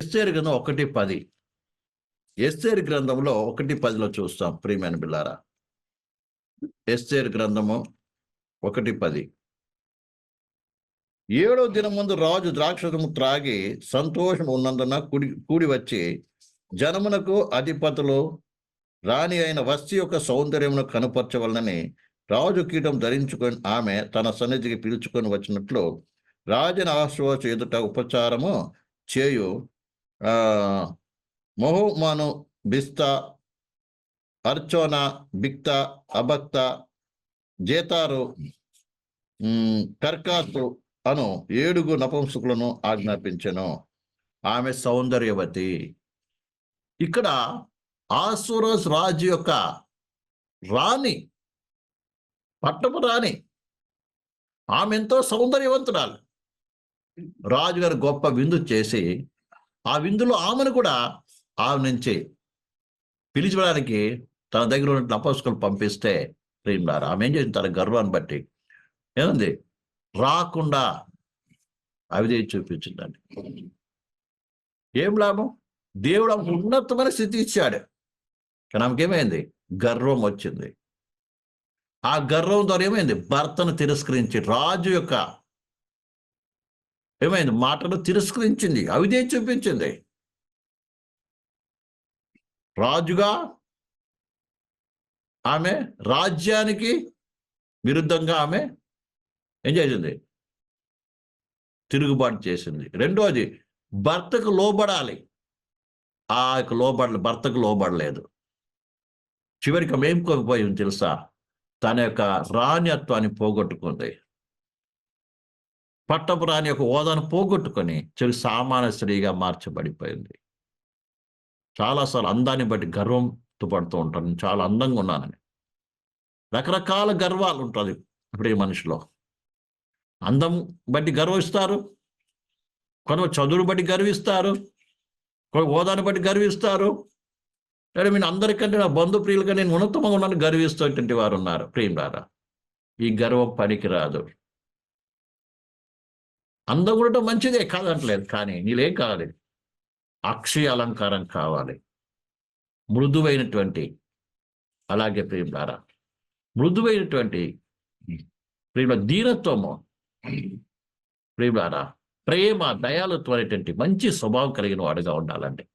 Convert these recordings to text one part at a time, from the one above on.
ఎస్తేరు గ్రంథం 1:10. ఎస్తేరు గ్రంథంలో 1:10 చూస్తాం ప్రియమైన బిల్లారా. ఎస్తేరు గ్రంథము 1:10. 7వ దినం ముందు రాజు ద్రాక్షరసము త్రాగి సంతోషం ఉన్నందున కూడి వచ్చి జనమునకు అధిపతులు రాణి అయిన వస్తి యొక్క సౌందర్యమును కనుపరచవలనని రాజు కీటం ధరించుకొని ఆమె తన సన్నిధికి పిలుచుకొని వచ్చినట్లు రాజన ఆశ్వాస ఎదుట ఉపచారము చేయు మొహమాను, బిస్తా, అర్చోనా, బిక్తా, అబక్త, జేతారు, కర్కాతు అను 7 నపుంసకులను ఆజ్ఞాపించెను. ఆమె సౌందర్యవతి. ఇక్కడ ఆశ్వరోష్ రాజు యొక్క రాణి, పట్టపు రాణి, ఆమె ఎంతో సౌందర్యవంతురాలు. రాజుగారు గొప్ప విందు చేసి ఆ విందులో ఆమెను కూడా ఆమె నుంచి పిలిచడానికి తన దగ్గర ఉన్న నపుంసకులు పంపిస్తే ప్రియులారా ఆమె ఏం చేసింది? తన గర్వాన్ని బట్టి ఏముంది రాకుండా అవిధేయత చూపించిందండి. ఏం లాభం? దేవుడు ఆమెకు ఉన్నతమైన స్థితి ఇచ్చాడు, కానీ ఆమెకేమైంది? గర్వం వచ్చింది. ఆ గర్వం ద్వారా ఏమైంది? భర్తను తిరస్కరించి రాజు యొక్క ఏమైంది? మాటను తిరస్కరించింది, అవిధేయత చూపించింది. రాజుగా ఆమె రాజ్యానికి విరుద్ధంగా ఆమె ఏం చేసింది? తిరుగుబాటు చేసింది. రెండోది, భర్తకు లోబడాలి, ఆ యొక్క భర్తకు లోబడలేదు. చివరికి ఆమె ఏం కోల్పోయింది తెలుసా? తన యొక్క రాణ్యత్వాన్ని పోగొట్టుకుంది. పట్టపు రాణి యొక్క హోదాను పోగొట్టుకొని చివరికి సామాన్య స్త్రీగా మార్చబడిపోయింది. చాలాసార్లు అందాన్ని బట్టి గర్వంతో పడుతూ ఉంటాను, నేను చాలా అందంగా ఉన్నానని. రకరకాల గర్వాలు ఉంటుంది ఇప్పుడు ఈ మనిషిలో. అందం బట్టి గర్విస్తారు, కొంత చదువును బట్టి గర్విస్తారు, హోదాను బట్టి గర్విస్తారు, లేదా నేను అందరికంటే నా బంధుప్రియులుగా నేను ఉన్నతంగా ఉన్నాను గర్విస్తున్నటువంటి వారు ఉన్నారు. ప్రియులారా, ఈ గర్వం పనికిరాదు. అందం కూడా మంచిదే కాదంటలేదు, కానీ నీలేం కావాలి? అక్షయ అలంకారం కావాలి, మృదువైనటువంటి. అలాగే ప్రియులారా, మృదువైనటువంటి ప్రియుల దీనత్వము, ప్రియులారా ప్రేమ, దయాలత్వం అనేటువంటి మంచి స్వభావం కలిగిన వాడుగా ఉండాలండి.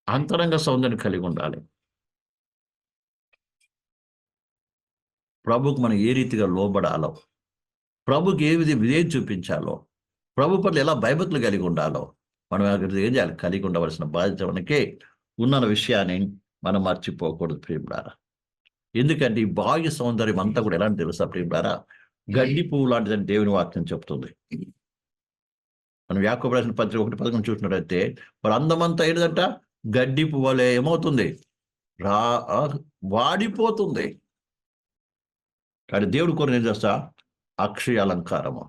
అంతరంగ సౌందర్యం కలిగి ఉండాలి. ప్రభుకు మనం ఏ రీతిగా లోబడాలో, ప్రభుకి ఏ విధేయత చూపించాలో, ప్రభు పట్ల ఎలా భయభక్తులు కలిగి ఉండాలో మనం ఏం చేయాలి? కలిగి ఉండవలసిన బాధ్యత మనకే ఉన్న విషయాన్ని మనం మర్చిపోకూడదు ప్రియులారా. ఎందుకంటే ఈ బాహ్య సౌందర్యం అంతా కూడా ఎలాంటి తెలుసా ప్రియులారా? గడ్డి పువ్వు లాంటిదని దేవుని వాక్యం చెప్తుంది. మనం యాకోబు రాసిన పత్రిక 1:11 చూసినట్టయితే మరి అందమంతా ఏంటంట? గడ్డి పువ్వులే ఏమవుతుంది? వాడిపోతుంది. కానీ దేవుడు కోరిన ఏం చేస్తా? అక్షయ అలంకారము.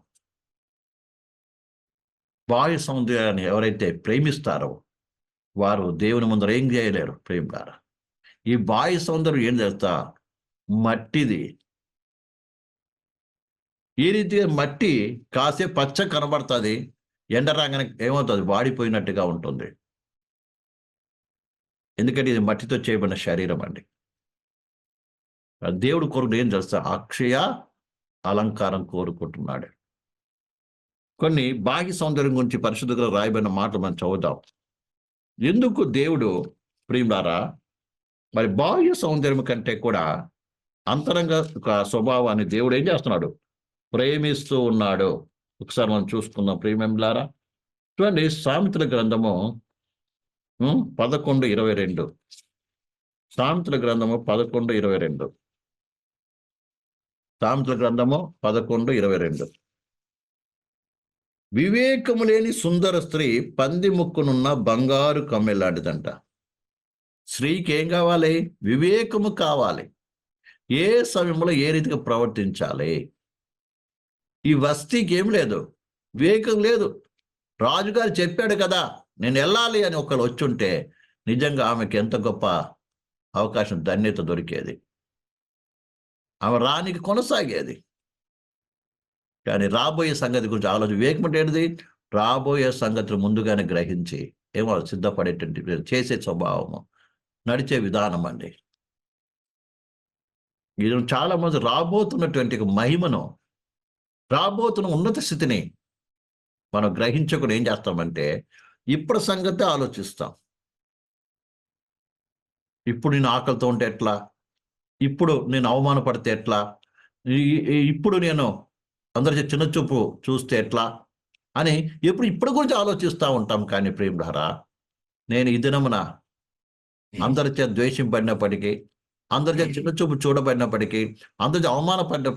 బాహ్య సౌందర్యాన్ని ఎవరైతే ప్రేమిస్తారో వారు దేవుని ముందర ఏం చేయలేరు ప్రేమిలారా. ఈ బాహ్య సౌందర్యం ఏం చేస్తా? మట్టిది. ఈ రీతిగా మట్టి కాసేపు పచ్చ కనబడుతుంది, ఎండ రాగానే ఏమవుతుంది? వాడిపోయినట్టుగా ఉంటుంది. ఎందుకంటే ఇది మట్టితో చేయబడిన శరీరం అండి. దేవుడు కొరకు ఏం చేస్తా? అక్షయ అలంకారం కోరుకుంటున్నాడు. కొన్ని బాహ్య సౌందర్యం గురించి పరిశుద్ధంగా రాయబడిన మాటలు మనం చదువుదాం. ఎందుకు దేవుడు ప్రియులారా మరి బాహ్య సౌందర్యం కంటే కూడా అంతరంగ స్వభావాన్ని దేవుడు ఏం చేస్తున్నాడు? ప్రేమిస్తూ ఉన్నాడు. ఒకసారి మనం చూసుకుందాం ప్రియమిలారా. చూడండి, సామెతల గ్రంథము 11:22. సామెతల గ్రంథము 11:22. సామెతల గ్రంథము 11:22. వివేకము లేని సుందర స్త్రీ పంది ముక్కునున్న బంగారు కమ్మెలాంటిదంట. స్త్రీకి ఏం కావాలి? వివేకము కావాలి. ఏ సమయంలో ఏ రీతిగా ప్రవర్తించాలి. ఈ వస్తీకి ఏం లేదు, వివేకం లేదు. రాజుగారు చెప్పాడు కదా నేను వెళ్ళాలి అని ఒకరు వచ్చుంటే నిజంగా ఆమెకి ఎంత గొప్ప అవకాశం, ధన్యత దొరికేది. ఆమె రానికి కొనసాగేది. కానీ రాబోయే సంగతి గురించి ఆలోచన. వివేకం అంటే ఏంటిది? రాబోయే సంగతులు ముందుగానే గ్రహించి ఏమో సిద్ధపడేటువంటి చేసే స్వభావము, నడిచే విధానం అండి. ఇది చాలా మంది రాబోతున్నటువంటి మహిమను, రాబోతున్న ఉన్నత స్థితిని మనం గ్రహించకుండా ఏం చేస్తామంటే ఇప్పుడు సంగతే ఆలోచిస్తాం. ఇప్పుడు నేను ఆకలితో ఉంటే ఎట్లా, ఇప్పుడు నేను అవమానపడితే ఎట్లా, ఇప్పుడు నేను అందరి చిన్న చూపు చూస్తే ఎట్లా అని ఇప్పుడు గురించి ఆలోచిస్తూ ఉంటాం. కానీ ప్రియులారా, నేను ఈ దినమున అందరి చేత ద్వేషింపడినప్పటికీ, అందరి చేత చిన్న చూపు చూడబడినప్పటికీ, అందరి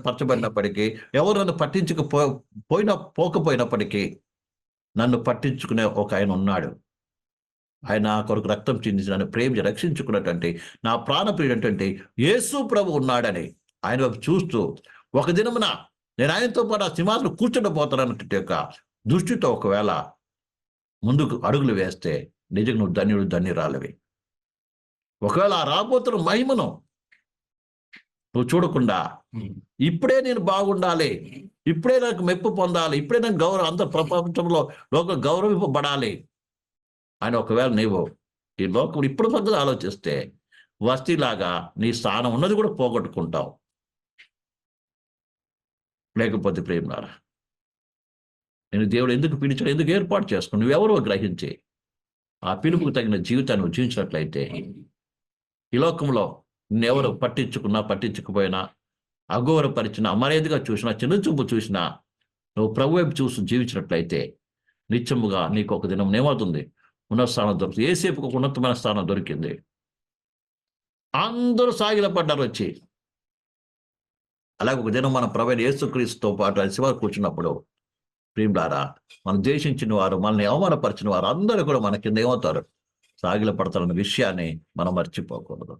పరచబడినప్పటికీ, ఎవరు నన్ను పోకపోయినప్పటికీ నన్ను పట్టించుకునే ఒక ఆయన ఉన్నాడు. ఆయన కొరకు రక్తం చిందించి నన్ను ప్రేమించి రక్షించుకున్నటువంటి నా ప్రాణప్రియుడటువంటి యేసు ప్రభు ఉన్నాడని ఆయన వైపు చూస్తూ ఒక దినమున నేను ఆయనతో పాటు ఆ సింహాసనం కూర్చుండబోతానన్నటువంటి యొక్క దృష్టితో ఒకవేళ ముందుకు అడుగులు వేస్తే నిజంగా నువ్వు ధన్యుడు, ధన్యురాలివి. ఒకవేళ ఆ రాబోతున్న మహిమను నువ్వు చూడకుండా ఇప్పుడే నేను బాగుండాలి, ఇప్పుడే నాకు మెప్పు పొందాలి, ఇప్పుడే నాకు గౌరవం, అంత ప్రపంచంలో లోకం గౌరవింపబడాలి అని ఒకవేళ నీవు ఈ లోకం ఇప్పుడు పద్ధతి ఆలోచిస్తే వస్తీలాగా నీ స్థానం ఉన్నది కూడా పోగొట్టుకుంటావు. లేకపోతే ప్రేమలారా, నేను దేవుడు ఎందుకు పిలిచాడు, ఎందుకు ఏర్పాటు చేసుకుని నువ్వెవరో గ్రహించి ఆ పిలుపుకు తగిన జీవితాన్ని జీవించినట్లయితే ఈ లోకంలో నిన్నెవరు పట్టించుకున్నా పట్టించుకుపోయినా, అగౌరవపరిచినా, అమర్యాదగా చూసినా, చిన్న చూపు చూసినా, నువ్వు ప్రభు వైపు చూసి జీవించినట్లయితే నిత్యముగా నీకు ఒక దినం ఏమవుతుంది, ఉన్నత స్థానం దొరుకుతుంది. ఏసేపుకు ఒక ఉన్నతమైన స్థానం దొరికింది. అందరూ సాగిలపడ్డారు వచ్చి. అలాగే ఒక దినం మన ప్రభువైన యేసుక్రీస్తుతో పాటు శివ కూర్చున్నప్పుడు ప్రియులారా, మనం ద్వేషించిన వారు, మనల్ని అవమానపరిచిన వారు అందరూ కూడా మన కింద ఏమవుతారు, సాగిల పడతారన్న విషయాన్ని మనం మర్చిపోకూడదు.